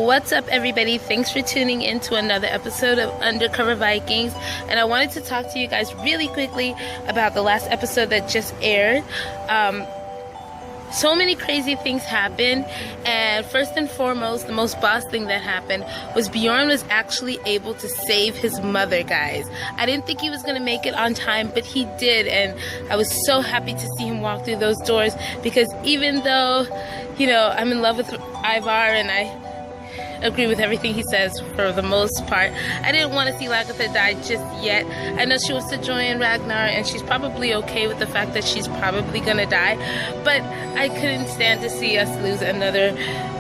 What's up, everybody? Thanks for tuning in to another episode of Undercover Vikings, and I wanted to talk to you guys really quickly about the last episode that just aired. So many crazy things happened, and first and foremost, the most boss thing that happened was Bjorn was actually able to save his mother, guys. I didn't think he was gonna make it on time, but he did, and I was so happy to see him walk through those doors, because even though, you know, I'm in love with Ivar and I agree with everything he says for the most part, I didn't want to see Lagertha die just yet. I know she wants to join Ragnar, and she's probably okay with the fact that she's probably gonna die, but I couldn't stand to see us lose another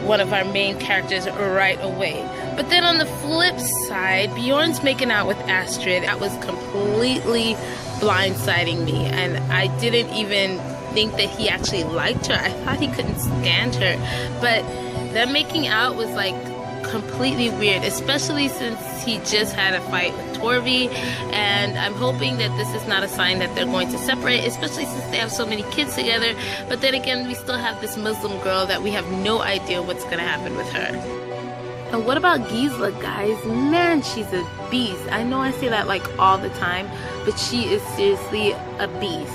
one of our main characters right away. But then on the flip side, Bjorn's making out with Astrid. That was completely blindsiding me, and I didn't even think that he actually liked her. I thought he couldn't stand her, but them making out was like completely weird, especially since he just had a fight with Torvi, and I'm hoping that this is not a sign that they're going to separate, especially since they have so many kids together. But then again, we still have this Muslim girl that we have no idea what's gonna happen with her. And what about Gisela, guys? Man, she's a beast. I know I say that like all the time, but she is seriously a beast.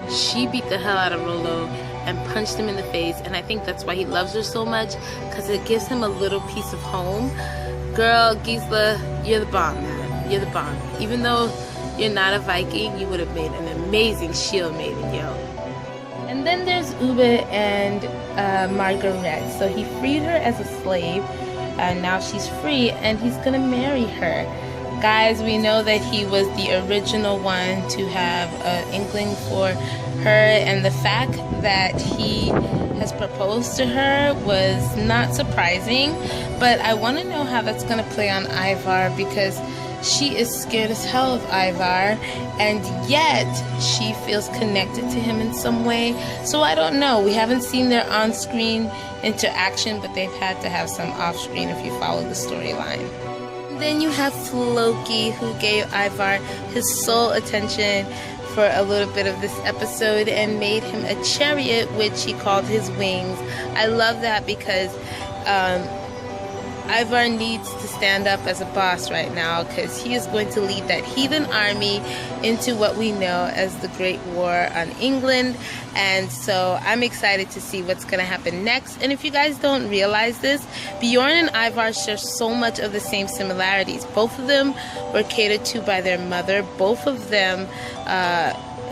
She beat the hell out of Rollo and punched him in the face, and I think that's why he loves her so much, because it gives him a little piece of home. Girl, Gisela, you're the bomb, man. You're the bomb. Even though you're not a Viking, you would have made an amazing shield maiden, yo. And then there's Ubbe and Margaret. So he freed her as a slave, and now she's free, and he's gonna marry her. Guys, we know that he was the original one to have an inkling for her, and the fact that he has proposed to her was not surprising, but I want to know how that's going to play on Ivar, because she is scared as hell of Ivar, and yet she feels connected to him in some way. So I don't know. We haven't seen their on-screen interaction, but they've had to have some off-screen if you follow the storyline. Then you have Floki, who gave Ivar his sole attention for a little bit of this episode and made him a chariot, which he called his wings. I love that, because Ivar needs to stand up as a boss right now, because he is going to lead that heathen army into what we know as the Great War on England. And so I'm excited to see what's going to happen next. And if you guys don't realize this, Bjorn and Ivar share so much of the same similarities. Both of them were catered to by their mother. Both of them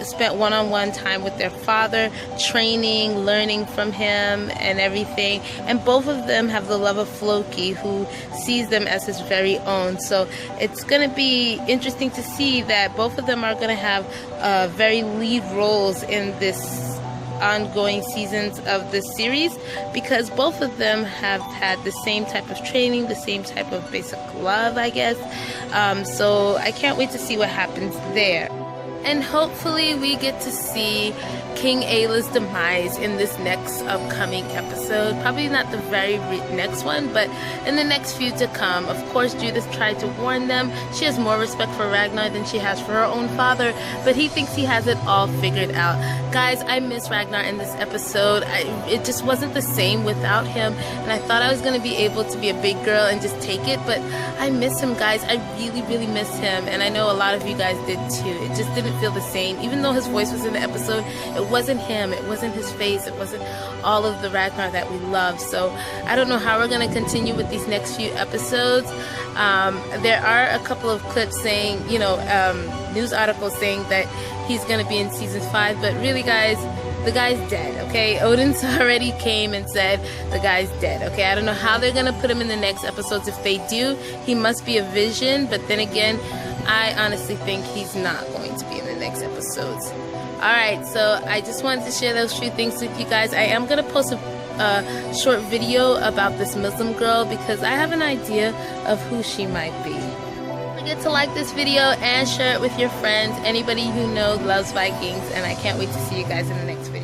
spent one-on-one time with their father, training, learning from him and everything, and both of them have the love of Floki, who sees them as his very own. So it's going to be interesting to see that both of them are going to have very lead roles in this ongoing seasons of the series, because both of them have had the same type of training, the same type of basic love, I guess. So I can't wait to see what happens there. And hopefully we get to see King Ayla's demise in this next upcoming episode. Probably not the very next one, but in the next few to come. Of course, Judith tried to warn them. She has more respect for Ragnar than she has for her own father, but he thinks he has it all figured out. Guys, I miss Ragnar in this episode. It just wasn't the same without him, and I thought I was going to be able to be a big girl and just take it, but I miss him, guys. I really, really miss him, and I know a lot of you guys did too. It just didn't feel the same. Even though his voice was in the episode, it wasn't him, it wasn't his face, it wasn't all of the Ragnar that we love. So I don't know how we're going to continue with these next few episodes. There are a couple of clips saying, you know, news articles saying that he's going to be in season 5, but really, guys, the guy's dead, okay? Odin's already came and said the guy's dead, okay? I don't know how they're going to put him in the next episodes. If they do, he must be a vision, but then again, I honestly think he's not going to be in the next episodes. Alright, so I just wanted to share those few things with you guys. I am going to post a short video about this Muslim girl, because I have an idea of who she might be. Don't forget to like this video and share it with your friends, anybody who knows loves Vikings, and I can't wait to see you guys in the next video.